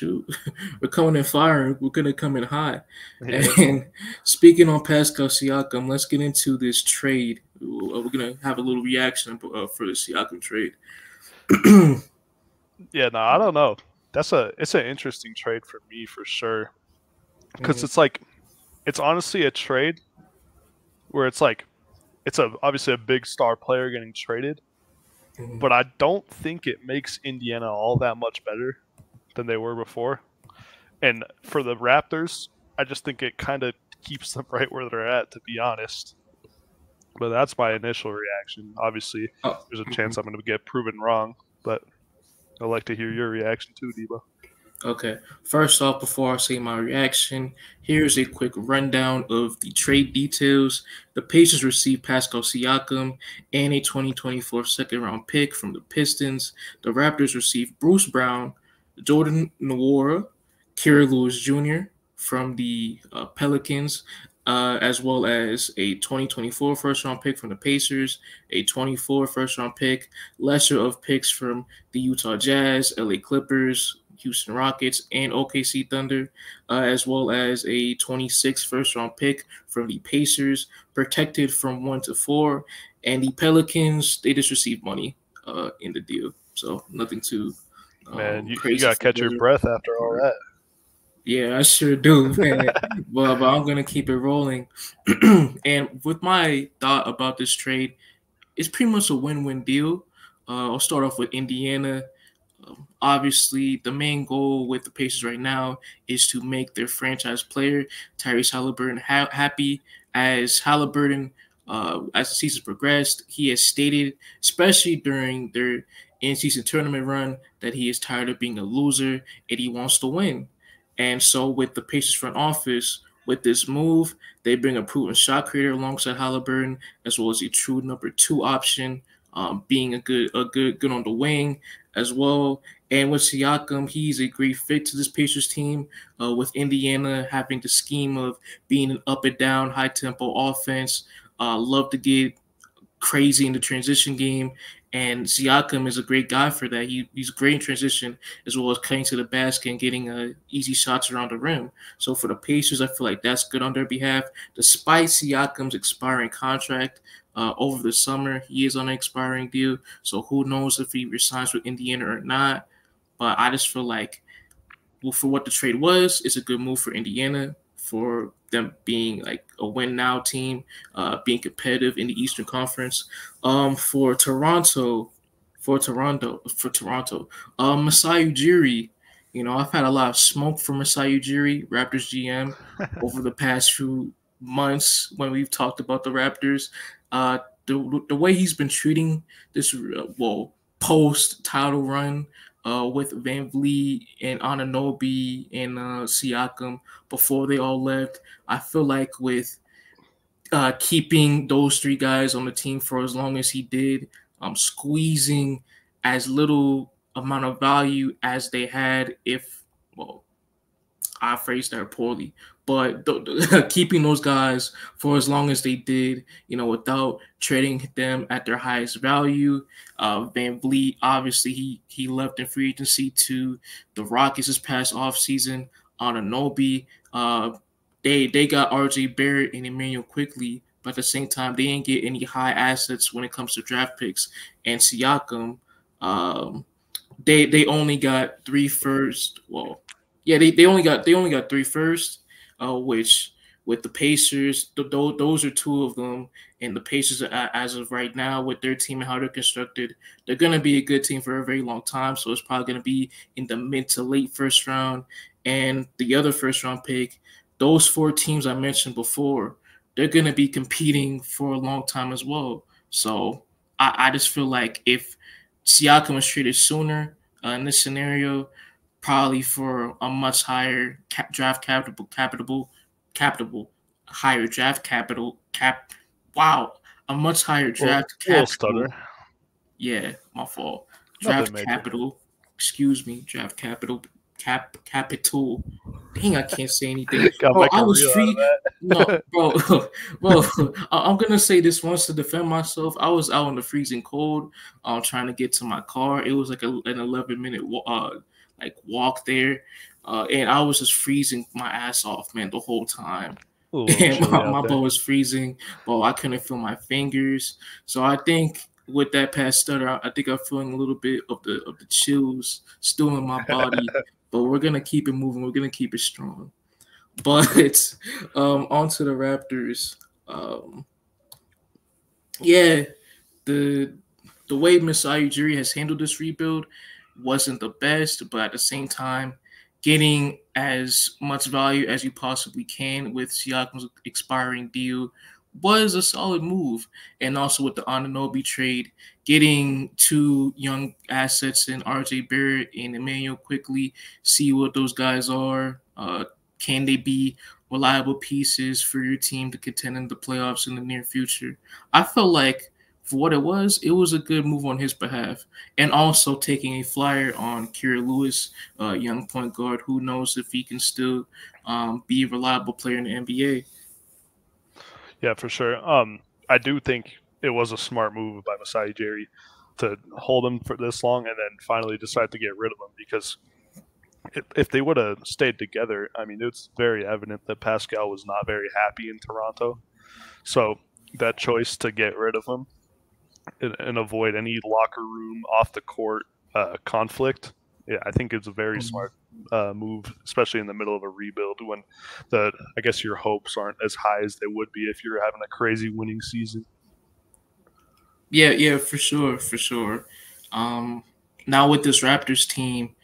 shoot, we're coming in fire. We're gonna come in high. Yeah. And speaking on Pascal Siakam, let's get into this trade. We're gonna have a little reaction for the Siakam trade. Yeah, no, I don't know. It's an interesting trade for me for sure. Because it's honestly a trade where it's obviously a big star player getting traded, but I don't think it makes Indiana all that much better than they were before. And for the Raptors, I just think it kind of keeps them right where they're at, to be honest. But that's my initial reaction. Obviously, there's a chance I'm going to get proven wrong, but I'd like to hear your reaction too, Dibo. Okay, first off, before I say my reaction, here's a quick rundown of the trade details. The Pacers received Pascal Siakam and a 2024 second-round pick from the Pistons. The Raptors received Bruce Brown, Jordan Nwora, Kira Lewis Jr. from the Pelicans, as well as a 2024 first-round pick from the Pacers, a 24 first-round pick, lesser of picks from the Utah Jazz, LA Clippers, Houston Rockets, and OKC Thunder, as well as a 26 first-round pick from the Pacers, protected from 1 to 4. And the Pelicans, they just received money in the deal. So nothing too Man, you crazy. got to catch your breath after all that. Yeah, I sure do, man. but I'm going to keep it rolling. And with my thought about this trade, it's pretty much a win-win deal. I'll start off with Indiana. Obviously, the main goal with the Pacers right now is to make their franchise player, Tyrese Haliburton, happy. As Haliburton, as the season progressed, he has stated, especially during their in-season tournament run, that he is tired of being a loser and he wants to win. And so with the Pacers front office, with this move, they bring a proven shot creator alongside Haliburton, as well as a true number 2 option, being a good on the wing as well. And with Siakam, he's a great fit to this Pacers team. With Indiana having the scheme of being an up and down, high tempo offense, love to get crazy in the transition game. And Siakam is a great guy for that. He's great in transition, as well as cutting to the basket and getting easy shots around the rim. So for the Pacers, I feel like that's good on their behalf. Despite Siakam's expiring contract over the summer, he is on an expiring deal. So who knows if he resigns with Indiana or not. But I just feel like, well, for what the trade was, it's a good move for Indiana, for them being like a win now team, being competitive in the Eastern Conference. For Toronto, Masai Ujiri, I've had a lot of smoke from Masai Ujiri, Raptors GM, over the past few months when we've talked about the Raptors. The way he's been treating this post title run with Van Vliet and Anunoby and Siakam before they all left. I feel like with keeping those 3 guys on the team for as long as he did, squeezing as little amount of value as they had, I phrased that poorly, but keeping those guys for as long as they did, without trading them at their highest value. Van Vliet, obviously, he left in free agency to the Rockets this past offseason. Anunoby, they got RJ Barrett and Emmanuel Quickly, but at the same time, they didn't get any high assets when it comes to draft picks. And Siakam, they only got 3 first. Well, yeah, they only got 3 first, which with the Pacers, those are 2 of them. And the Pacers, as of right now, with their team and how they're constructed, they're going to be a good team for a very long time. So it's probably going to be in the mid to late first round. And the other first round pick, those 4 teams I mentioned before, they're going to be competing for a long time as well. So I just feel like if Siakam was traded sooner in this scenario, probably for a much higher higher draft capital a much higher draft capital. Yeah, my fault. Draft capital. Excuse me, draft capital. Capital. Dang, I can't say anything. Bro, I was free. No, bro. I'm gonna say this once to defend myself. I was out in the freezing cold, trying to get to my car. It was like an 11-minute like walk there, and I was just freezing my ass off, man, the whole time. A little And chilly my out butt there. was freezing, but I couldn't feel my fingers. So I think with that past stutter, I think I'm feeling a little bit of the chills still in my body. But we're gonna keep it moving. We're gonna keep it strong. But on to the Raptors. Yeah, the the way Masai Ujiri has handled this rebuild wasn't the best, but at the same time, getting as much value as you possibly can with Siakam's expiring deal was a solid move. And also with the Anunoby trade, getting two young assets in RJ Barrett and Emmanuel quickly, see what those guys are. Can they be reliable pieces for your team to contend in the playoffs in the near future? I felt like for what it was a good move on his behalf. And also taking a flyer on Kira Lewis, young point guard, who knows if he can still be a reliable player in the NBA. Yeah, for sure. I do think it was a smart move by Masai Ujiri to hold him for this long and then finally decide to get rid of him, because if they would have stayed together, I mean, it's very evident that Pascal was not very happy in Toronto. So that choice to get rid of him and avoid any locker room, off the court conflict, yeah, I think it's a very smart move, especially in the middle of a rebuild when I guess your hopes aren't as high as they would be if you're having a crazy winning season. Yeah, for sure, for sure. Now with this Raptors team,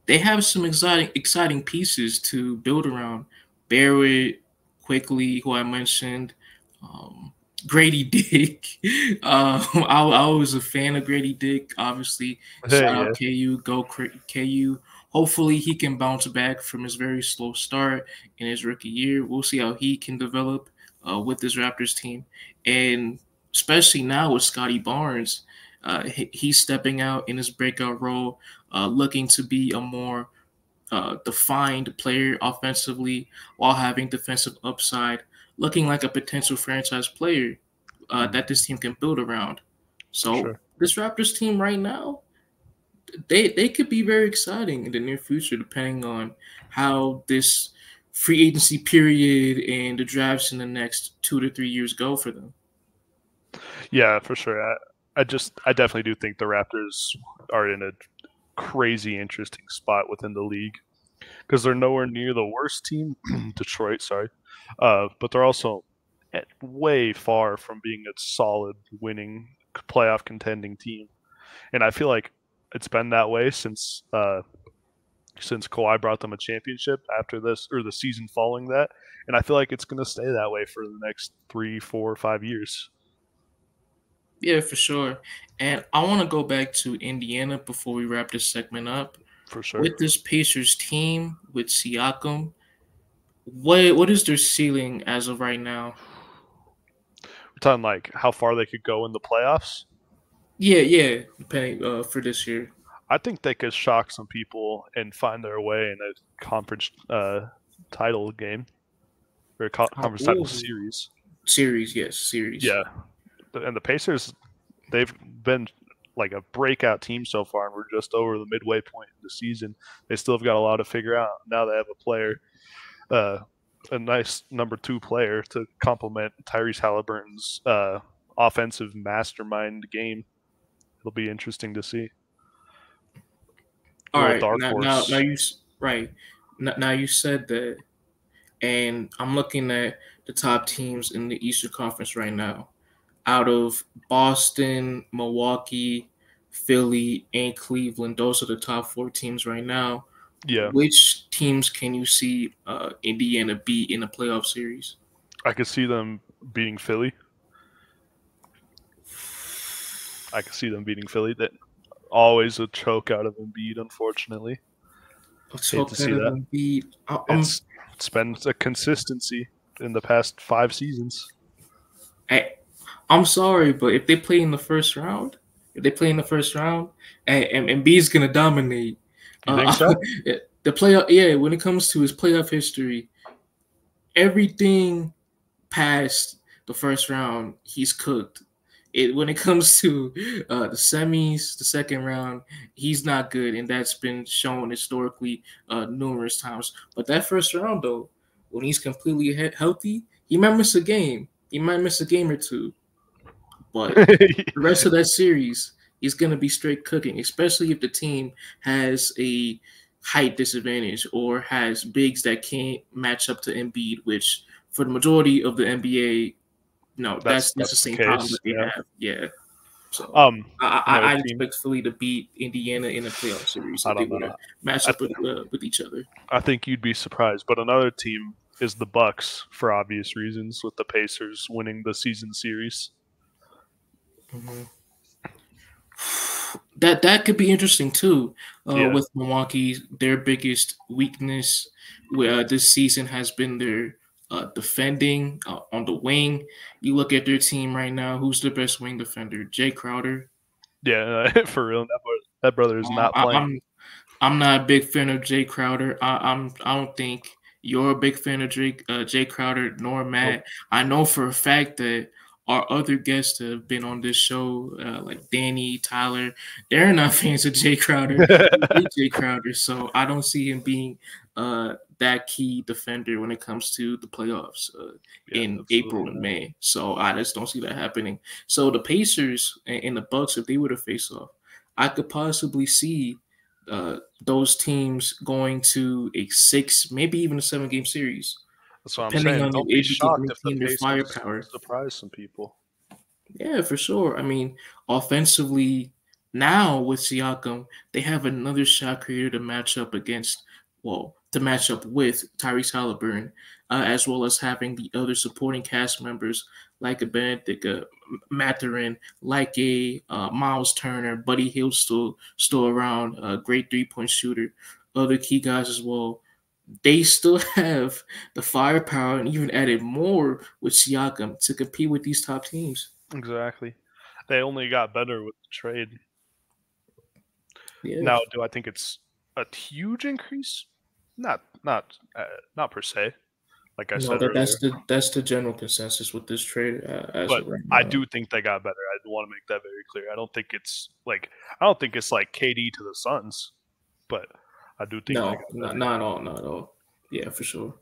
they have some exciting pieces to build around. Barrett, quickly, who I mentioned, um, Grady Dick. I was a fan of Grady Dick. Obviously, shout Yeah, out KU, go KU. Hopefully, he can bounce back from his very slow start in his rookie year. We'll see how he can develop with this Raptors team, and especially now with Scotty Barnes. He's stepping out in his breakout role, looking to be a more defined player offensively while having defensive upside, looking like a potential franchise player that this team can build around. for So sure. this Raptors team right now, they could be very exciting in the near future, depending on how this free agency period and the drafts in the next 2 to 3 years go for them. Yeah, for sure. I definitely do think the Raptors are in a crazy interesting spot within the league, because they're nowhere near the worst team, Detroit, sorry, but they're also way far from being a solid winning playoff contending team. And I feel like it's been that way since Kawhi brought them a championship after this, or the season following that, and I feel like it's going to stay that way for the next 3, 4, 5 years. Yeah, for sure. And I want to go back to Indiana before we wrap this segment up. For sure. With this Pacers team, with Siakam, what is their ceiling as of right now? We're talking like how far they could go in the playoffs. Yeah, depending for this year. I think they could shock some people and find their way in a conference title game, or a conference title Ooh. series. Series, yes, series. Yeah, and the Pacers, they've been like a breakout team so far, and we're just over the midway point in the season. They still have got a lot to figure out. Now they have a player, a nice number 2 player to complement Tyrese Halliburton's offensive mastermind game. It'll be interesting to see. A All little right, dark now horse. you right now you said that, and I'm looking at the top teams in the Eastern Conference right now. Out of Boston, Milwaukee, Philly, and Cleveland, those are the top 4 teams right now. Yeah, Which teams can you see Indiana beat in a playoff series? I could see them beating Philly. I could see them beating Philly. That always a choke out of Embiid, unfortunately. Let's Hate hope to that see that. Embiid. It's been a consistency in the past 5 seasons. I'm sorry, but if they play in the first round, and Embiid's gonna dominate. You think so? The playoff, yeah. When it comes to his playoff history, everything past the first round, he's cooked. when it comes to the semis, the second round, he's not good, and that's been shown historically numerous times. But that first round, though, when he's completely healthy, he might miss a game. He might miss a game or two, but the rest of that series, he's gonna be straight cooking, especially if the team has a height disadvantage or has bigs that can't match up to Embiid, which for the majority of the NBA, no, that's the that's the same problem case. that they Yeah. have. Yeah. So Another I team. expect Philly to beat Indiana in a playoff series I if they don't were to know. match I, up with each other. I think you'd be surprised, but another team is the Bucks for obvious reasons, with the Pacers winning the season series. Mm-hmm. That could be interesting too. Yeah. With Milwaukee, their biggest weakness this season has been their defending on the wing. You look at their team right now. Who's the best wing defender? Jay Crowder. Yeah, for real. That brother is not playing. I'm not a big fan of Jay Crowder. I don't think you're a big fan of Jay Crowder nor Nope. Matt. I know for a fact that our other guests that have been on this show, like Danny, Tyler, they're not fans of Jay Crowder. They hate Jay Crowder, so I don't see him being that key defender when it comes to the playoffs Yeah, in April absolutely and not. May. So I just don't see that happening. So the Pacers and the Bucks, if they were to face off, I could possibly see those teams going to a 6, maybe even a 7 game series, That's what I'm depending saying. on Don't be if you can shocked if the maintain their Pacers firepower. surprise some people. Yeah, for sure. I mean, offensively, now with Siakam, they have another shot creator to match up against, well, to match up with Tyrese Halliburton, as well as having the other supporting cast members like a Benedict Mathurin, like a Miles Turner, Buddy Hield still around, a great 3-point shooter, other key guys as well. They still have the firepower and even added more with Siakam to compete with these top teams. Exactly. They only got better with the trade. Yeah. Now, do I think it's a huge increase? Not per se. Like I No, said earlier, that's the general consensus with this trade as but of right I now. do think they got better. I want to make that very clear. I don't think it's like KD to the Suns, but I do think they No, got not, better. not at all, not at all. Yeah, for sure.